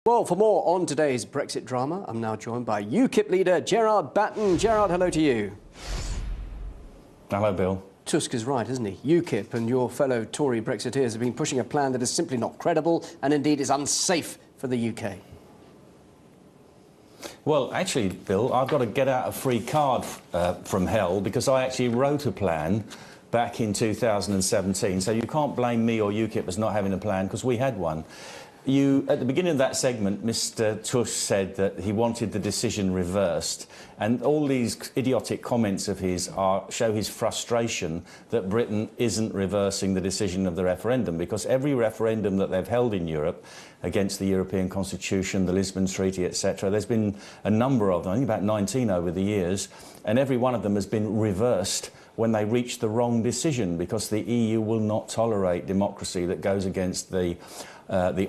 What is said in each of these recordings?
Well, for more on today's Brexit drama, I'm now joined by UKIP leader Gerard Batten. Gerard, hello to you. Hello, Bill. Tusk is right, isn't he? UKIP and your fellow Tory Brexiteers have been pushing a plan that is simply not credible and indeed is unsafe for the UK. Well, actually, Bill, I've got to get out a free card from hell because I actually wrote a plan back in 2017. So you can't blame me or UKIP as not having a plan because we had one. At the beginning of that segment, Mr. Tusk said that he wanted the decision reversed, and all these idiotic comments of his show his frustration that Britain isn't reversing the decision of the referendum, because every referendum that they've held in Europe against the European Constitution, the Lisbon Treaty, etc., there's been a number of them, I think about 19 over the years, and every one of them has been reversed when they reach the wrong decision, because the EU will not tolerate democracy that goes against the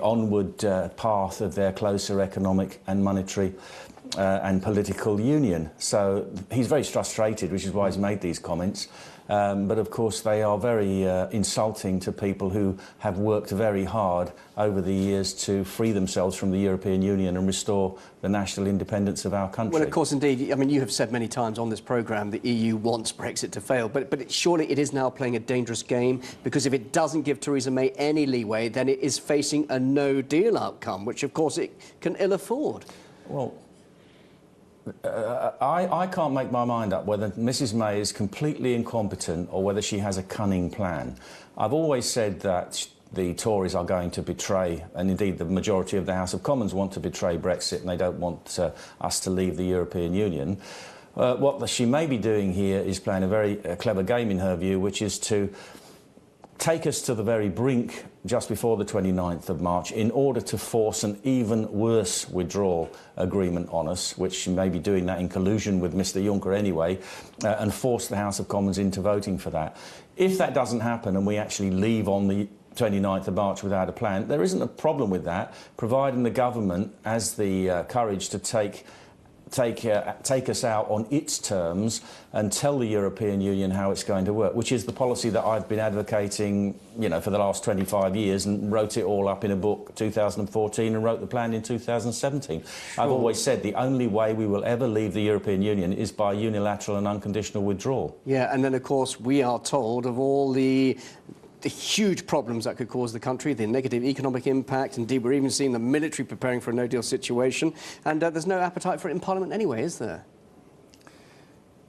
onward path of their closer economic and monetary and political union. So he's very frustrated, which is why he's made these comments. But of course they are very insulting to people who have worked very hard over the years to free themselves from the European Union and restore the national independence of our country. Well, of course, indeed. I mean, you have said many times on this programme the EU wants Brexit to fail, but surely it is now playing a dangerous game, because if it doesn't give Theresa May any leeway, then it is facing a no-deal outcome, which, of course, it can ill afford. Well, I can't make my mind up whether Mrs May is completely incompetent or whether she has a cunning plan. I've always said that the Tories are going to betray, and indeed the majority of the House of Commons want to betray Brexit, and they don't want us to leave the European Union. What she may be doing here is playing a very clever game in her view, which is to take us to the very brink just before the 29th of March in order to force an even worse withdrawal agreement on us, which she may be doing that in collusion with Mr Juncker anyway, and force the House of Commons into voting for that. If that doesn't happen and we actually leave on the 29th of March without a plan, there isn't a problem with that, providing the government has the courage to take us out on its terms and tell the European Union how it's going to work, which is the policy that I've been advocating, you know, for the last 25 years, and wrote it all up in a book 2014 and wrote the plan in 2017. Sure. I've always said the only way we will ever leave the European Union is by unilateral and unconditional withdrawal. Yeah, and then, of course, we are told of all the huge problems that could cause the country, the negative economic impact. Indeed, we're even seeing the military preparing for a no-deal situation. And there's no appetite for it in Parliament anyway, is there?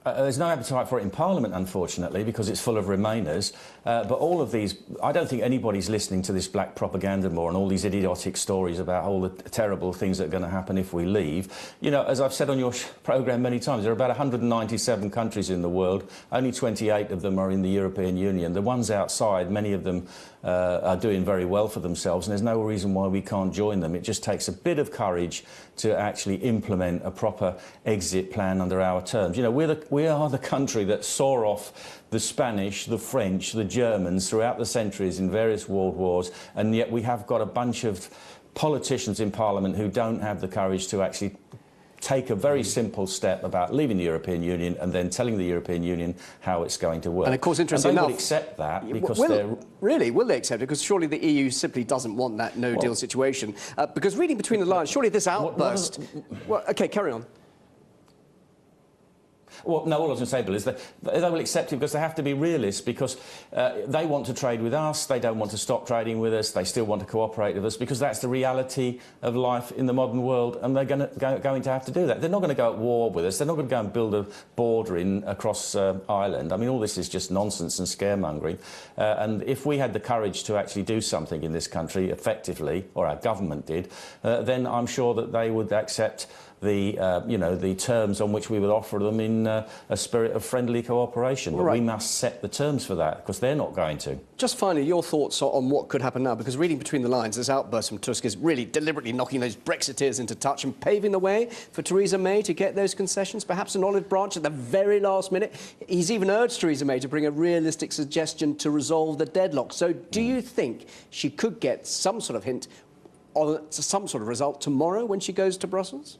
There's no appetite for it in Parliament, unfortunately, because it's full of Remainers. But all of these, I don't think anybody's listening to this black propaganda more and all these idiotic stories about all the terrible things that are going to happen if we leave. You know, as I've said on your programme many times, there are about 197 countries in the world. Only 28 of them are in the European Union. The ones outside, many of them are doing very well for themselves, and there's no reason why we can't join them. It just takes a bit of courage to actually implement a proper exit plan under our terms. You know, we are the country that saw off the Spanish, the French, the Germans throughout the centuries in various world wars, and yet we have got a bunch of politicians in Parliament who don't have the courage to actually take a very simple step about leaving the European Union and then telling the European Union how it's going to work. And of course, interestingly enough, they would accept that because Really, will they accept it? Because surely the EU simply doesn't want that no-deal situation. Because reading between the lines, surely this outburst... Well, OK, carry on. Well, no, all I was going to say, Bill, is that they will accept it because they have to be realists, because they want to trade with us, they don't want to stop trading with us, they still want to cooperate with us, because that's the reality of life in the modern world, and they're going to have to do that. They're not going to go at war with us, they're not going to go and build a border across Ireland. I mean, all this is just nonsense and scaremongering. And if we had the courage to actually do something in this country effectively, or our government did, then I'm sure that they would accept the terms on which we would offer them in a spirit of friendly cooperation. But we must set the terms for that, because they're not going to. Just finally, your thoughts on what could happen now, because reading between the lines, this outburst from Tusk is really deliberately knocking those Brexiteers into touch and paving the way for Theresa May to get those concessions, perhaps an olive branch at the very last minute. He's even urged Theresa May to bring a realistic suggestion to resolve the deadlock. So do you think she could get some sort of hint or some sort of result tomorrow when she goes to Brussels?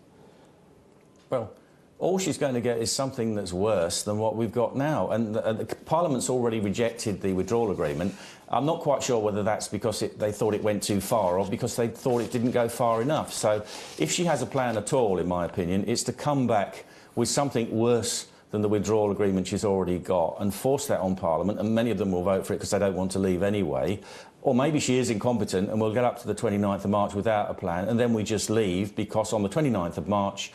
Well, all she's going to get is something that's worse than what we've got now. And Parliament's already rejected the withdrawal agreement. I'm not quite sure whether that's because they thought it went too far or because they thought it didn't go far enough. So if she has a plan at all, in my opinion, it's to come back with something worse than the withdrawal agreement she's already got and force that on Parliament, and many of them will vote for it because they don't want to leave anyway. Or maybe she is incompetent and we'll get up to the 29th of March without a plan, and then we just leave, because on the 29th of March,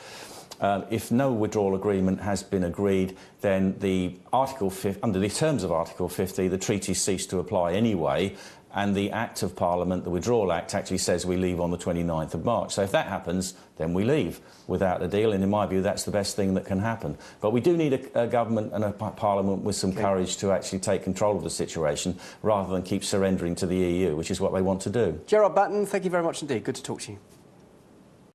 if no withdrawal agreement has been agreed, then under the terms of Article 50, the treaties cease to apply anyway, and the Act of Parliament, the Withdrawal Act, actually says we leave on the 29th of March. So if that happens, then we leave without a deal, and in my view, that's the best thing that can happen. But we do need a government and a Parliament with some courage to actually take control of the situation, rather than keep surrendering to the EU, which is what they want to do. Gerard Batten, thank you very much indeed. Good to talk to you.